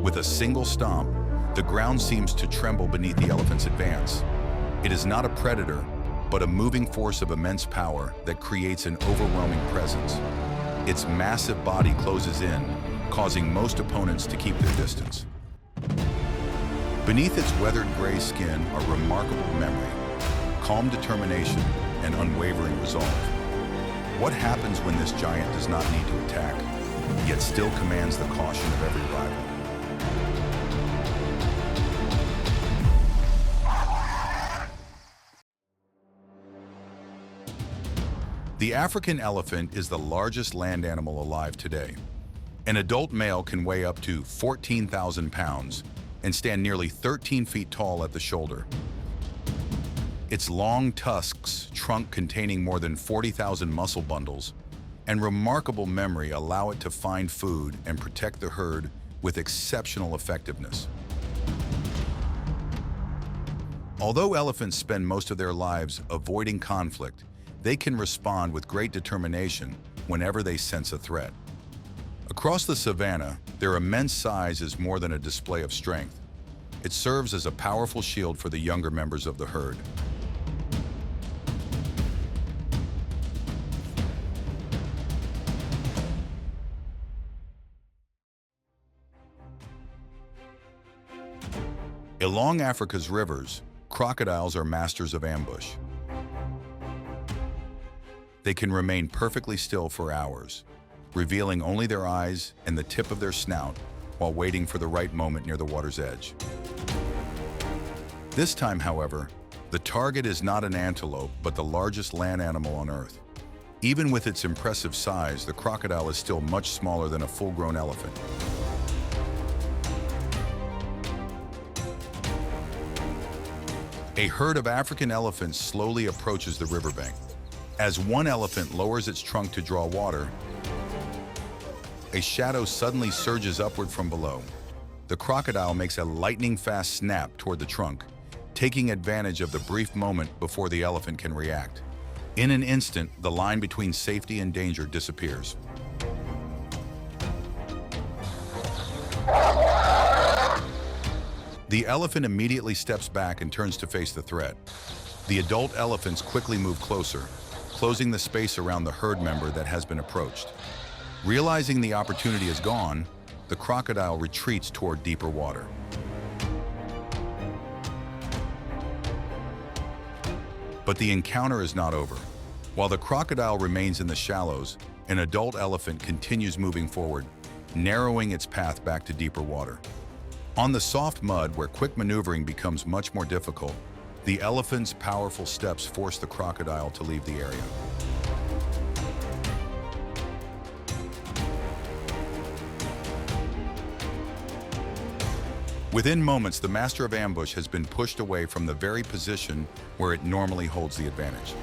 With a single stomp, the ground seems to tremble beneath the elephant's advance. It is not a predator, but a moving force of immense power that creates an overwhelming presence. Its massive body closes in, causing most opponents to keep their distance. Beneath its weathered gray skin are remarkable memory, calm determination, and unwavering resolve. What happens when this giant does not need to attack, yet still commands the caution of every rival? The African elephant is the largest land animal alive today. An adult male can weigh up to 14,000 pounds and stand nearly 13 feet tall at the shoulder. Its long tusks, trunk containing more than 40,000 muscle bundles, and remarkable memory allow it to find food and protect the herd with exceptional effectiveness. Although elephants spend most of their lives avoiding conflict, they can respond with great determination whenever they sense a threat. Across the savanna, their immense size is more than a display of strength. It serves as a powerful shield for the younger members of the herd. Along Africa's rivers, crocodiles are masters of ambush. They can remain perfectly still for hours, revealing only their eyes and the tip of their snout while waiting for the right moment near the water's edge. This time, however, the target is not an antelope, but the largest land animal on Earth. Even with its impressive size, the crocodile is still much smaller than a full-grown elephant. A herd of African elephants slowly approaches the riverbank. As one elephant lowers its trunk to draw water, a shadow suddenly surges upward from below. The crocodile makes a lightning-fast snap toward the trunk, taking advantage of the brief moment before the elephant can react. In an instant, the line between safety and danger disappears. The elephant immediately steps back and turns to face the threat. The adult elephants quickly move closer, closing the space around the herd member that has been approached. Realizing the opportunity is gone, the crocodile retreats toward deeper water. But the encounter is not over. While the crocodile remains in the shallows, an adult elephant continues moving forward, narrowing its path back to deeper water. On the soft mud, where quick maneuvering becomes much more difficult, the elephant's powerful steps force the crocodile to leave the area. Within moments, the master of ambush has been pushed away from the very position where it normally holds the advantage.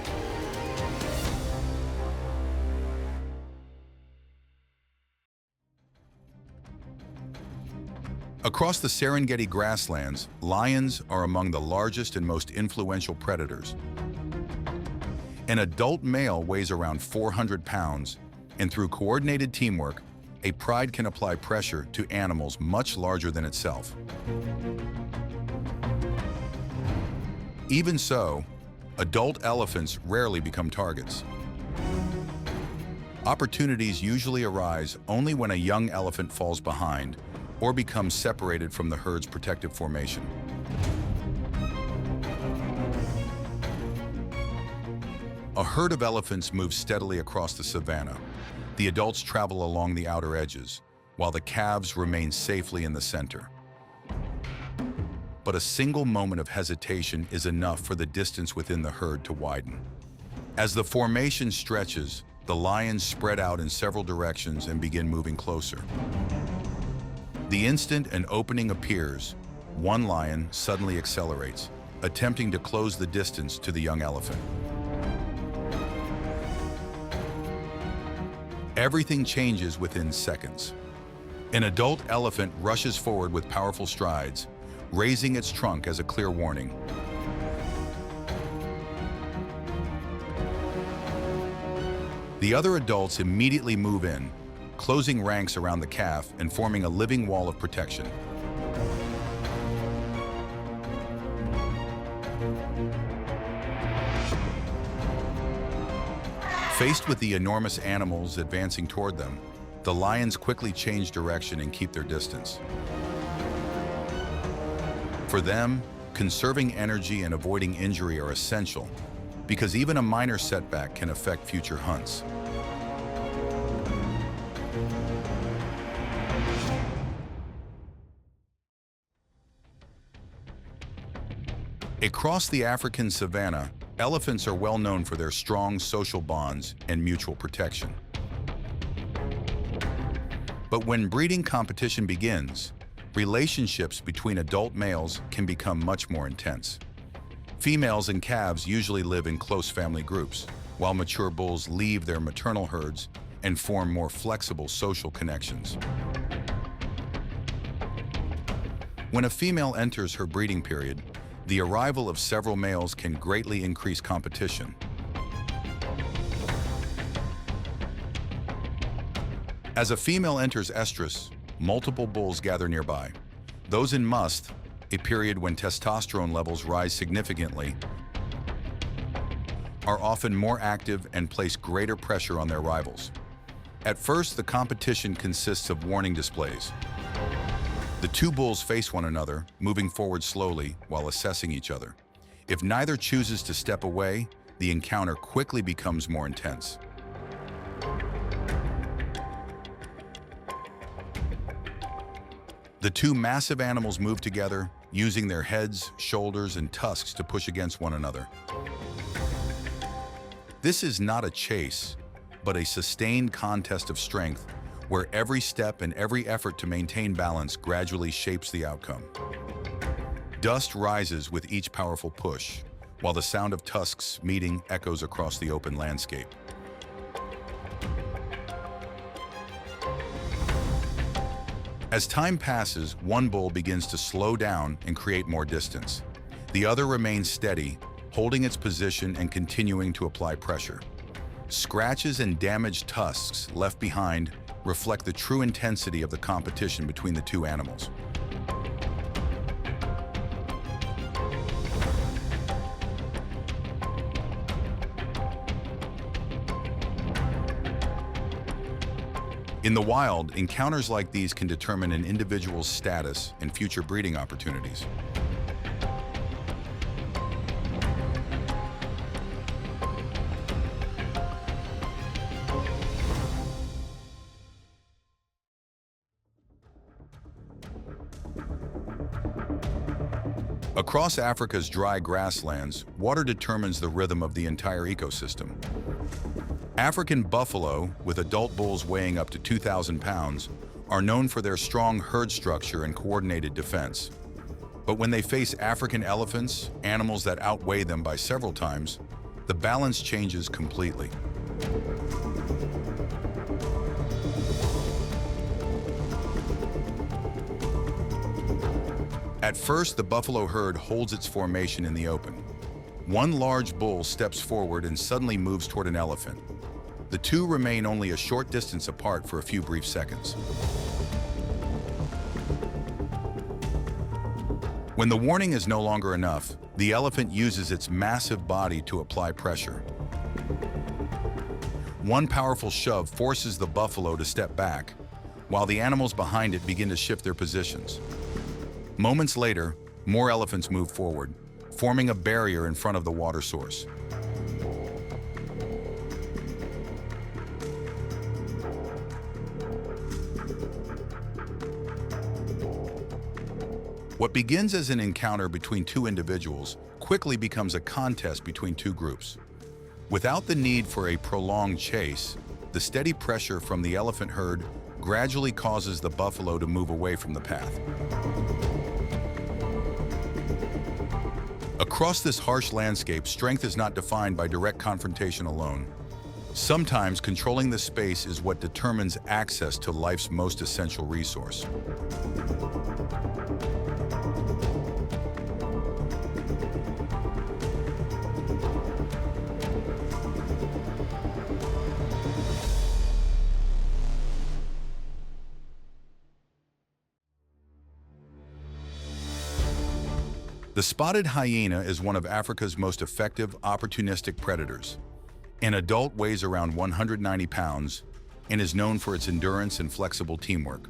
Across the Serengeti grasslands, lions are among the largest and most influential predators. An adult male weighs around 400 pounds, and through coordinated teamwork, a pride can apply pressure to animals much larger than itself. Even so, adult elephants rarely become targets. Opportunities usually arise only when a young elephant falls behind or becomes separated from the herd's protective formation. A herd of elephants moves steadily across the savanna. The adults travel along the outer edges, while the calves remain safely in the center. But a single moment of hesitation is enough for the distance within the herd to widen. As the formation stretches, the lions spread out in several directions and begin moving closer. The instant an opening appears, one lion suddenly accelerates, attempting to close the distance to the young elephant. Everything changes within seconds. An adult elephant rushes forward with powerful strides, raising its trunk as a clear warning. The other adults immediately move in, closing ranks around the calf and forming a living wall of protection. Faced with the enormous animals advancing toward them, the lions quickly change direction and keep their distance. For them, conserving energy and avoiding injury are essential, because even a minor setback can affect future hunts. Across the African savanna, elephants are well known for their strong social bonds and mutual protection. But when breeding competition begins, relationships between adult males can become much more intense. Females and calves usually live in close family groups, while mature bulls leave their maternal herds and form more flexible social connections. When a female enters her breeding period, the arrival of several males can greatly increase competition. As a female enters estrus, multiple bulls gather nearby. Those in must, a period when testosterone levels rise significantly, are often more active and place greater pressure on their rivals. At first, the competition consists of warning displays. The two bulls face one another, moving forward slowly while assessing each other. If neither chooses to step away, the encounter quickly becomes more intense. The two massive animals move together, using their heads, shoulders, and tusks to push against one another. This is not a chase, but a sustained contest of strength, where every step and every effort to maintain balance gradually shapes the outcome. Dust rises with each powerful push, while the sound of tusks meeting echoes across the open landscape. As time passes, one bull begins to slow down and create more distance. The other remains steady, holding its position and continuing to apply pressure. Scratches and damaged tusks left behind reflect the true intensity of the competition between the two animals. In the wild, encounters like these can determine an individual's status and future breeding opportunities. Across Africa's dry grasslands, water determines the rhythm of the entire ecosystem. African buffalo, with adult bulls weighing up to 2,000 pounds, are known for their strong herd structure and coordinated defense. But when they face African elephants, animals that outweigh them by several times, the balance changes completely. At first, the buffalo herd holds its formation in the open. One large bull steps forward and suddenly moves toward an elephant. The two remain only a short distance apart for a few brief seconds. When the warning is no longer enough, the elephant uses its massive body to apply pressure. One powerful shove forces the buffalo to step back, while the animals behind it begin to shift their positions. Moments later, more elephants move forward, forming a barrier in front of the water source. What begins as an encounter between two individuals quickly becomes a contest between two groups. Without the need for a prolonged chase, the steady pressure from the elephant herd gradually causes the buffalo to move away from the path. Across this harsh landscape, strength is not defined by direct confrontation alone. Sometimes controlling the space is what determines access to life's most essential resource. The spotted hyena is one of Africa's most effective opportunistic predators. An adult weighs around 190 pounds and is known for its endurance and flexible teamwork.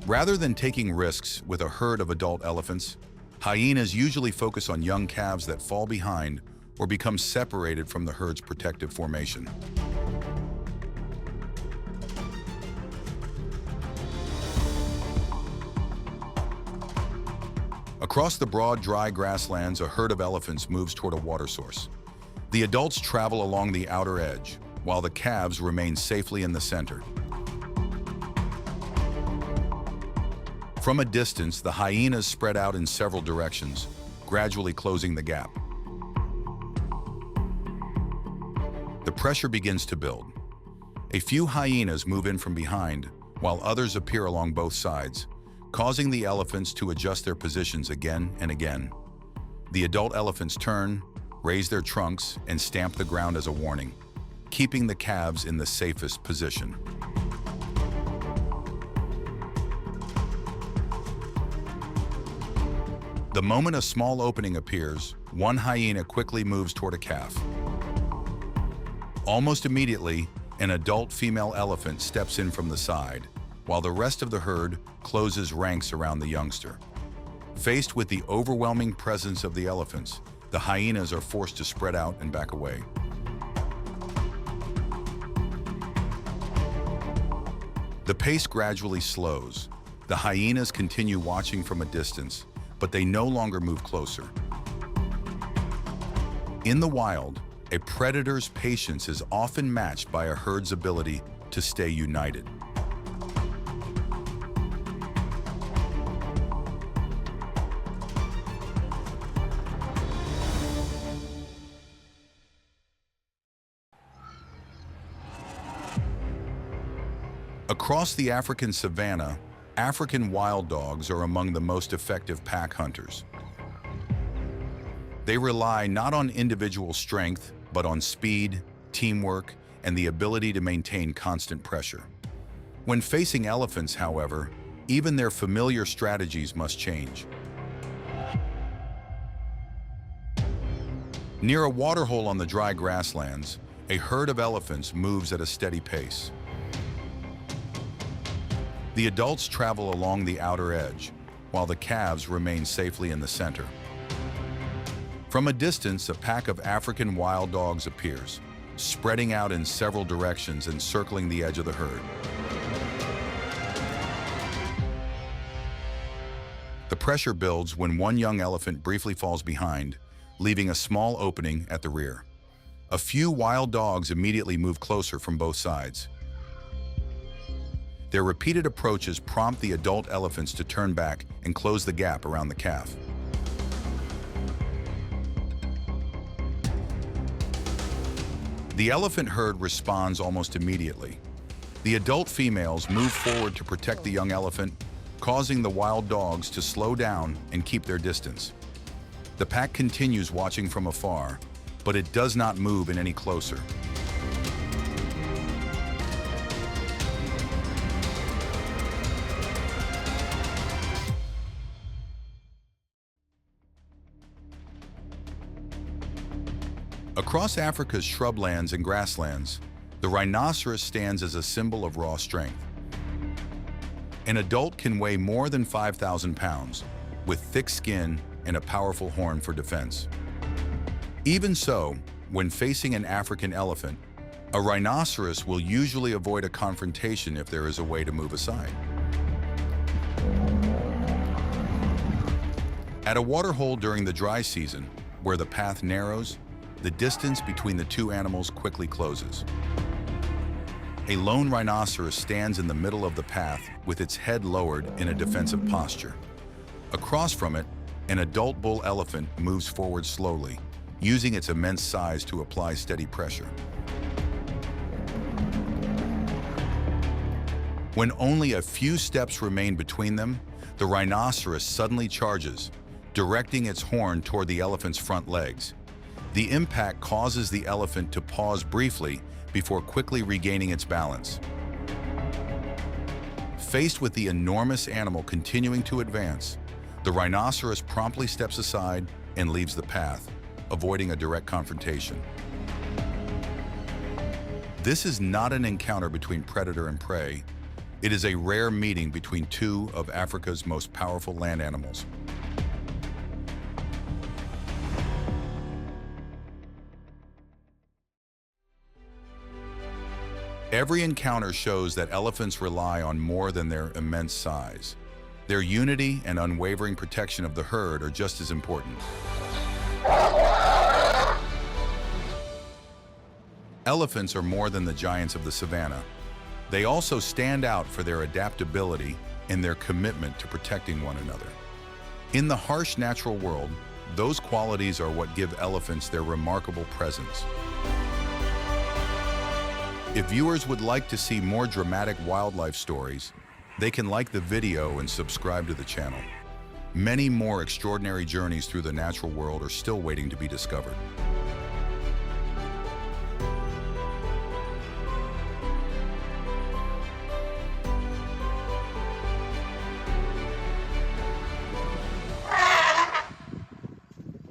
Rather than taking risks with a herd of adult elephants, hyenas usually focus on young calves that fall behind or become separated from the herd's protective formation. Across the broad, dry grasslands, a herd of elephants moves toward a water source. The adults travel along the outer edge, while the calves remain safely in the center. From a distance, the hyenas spread out in several directions, gradually closing the gap. The pressure begins to build. A few hyenas move in from behind, while others appear along both sides, causing the elephants to adjust their positions again and again. The adult elephants turn, raise their trunks, and stamp the ground as a warning, keeping the calves in the safest position. The moment a small opening appears, one hyena quickly moves toward a calf. Almost immediately, an adult female elephant steps in from the side, while the rest of the herd closes ranks around the youngster. Faced with the overwhelming presence of the elephants, the hyenas are forced to spread out and back away. The pace gradually slows. The hyenas continue watching from a distance, but they no longer move closer. In the wild, a predator's patience is often matched by a herd's ability to stay united. Across the African savanna, African wild dogs are among the most effective pack hunters. They rely not on individual strength, but on speed, teamwork, and the ability to maintain constant pressure. When facing elephants, however, even their familiar strategies must change. Near a waterhole on the dry grasslands, a herd of elephants moves at a steady pace. The adults travel along the outer edge, while the calves remain safely in the center. From a distance, a pack of African wild dogs appears, spreading out in several directions and circling the edge of the herd. The pressure builds when one young elephant briefly falls behind, leaving a small opening at the rear. A few wild dogs immediately move closer from both sides. Their repeated approaches prompt the adult elephants to turn back and close the gap around the calf. The elephant herd responds almost immediately. The adult females move forward to protect the young elephant, causing the wild dogs to slow down and keep their distance. The pack continues watching from afar, but it does not move in any closer. Across Africa's shrublands and grasslands, the rhinoceros stands as a symbol of raw strength. An adult can weigh more than 5,000 pounds, with thick skin and a powerful horn for defense. Even so, when facing an African elephant, a rhinoceros will usually avoid a confrontation if there is a way to move aside. At a waterhole during the dry season, where the path narrows, the distance between the two animals quickly closes. A lone rhinoceros stands in the middle of the path with its head lowered in a defensive posture. Across from it, an adult bull elephant moves forward slowly, using its immense size to apply steady pressure. When only a few steps remain between them, the rhinoceros suddenly charges, directing its horn toward the elephant's front legs. The impact causes the elephant to pause briefly before quickly regaining its balance. Faced with the enormous animal continuing to advance, The rhinoceros promptly steps aside and leaves the path, avoiding a direct confrontation. This is not an encounter between predator and prey. It is a rare meeting between two of Africa's most powerful land animals. Every encounter shows that elephants rely on more than their immense size. Their unity and unwavering protection of the herd are just as important. Elephants are more than the giants of the savannah. They also stand out for their adaptability and their commitment to protecting one another. In the harsh natural world, those qualities are what give elephants their remarkable presence. If viewers would like to see more dramatic wildlife stories, they can like the video and subscribe to the channel. Many more extraordinary journeys through the natural world are still waiting to be discovered.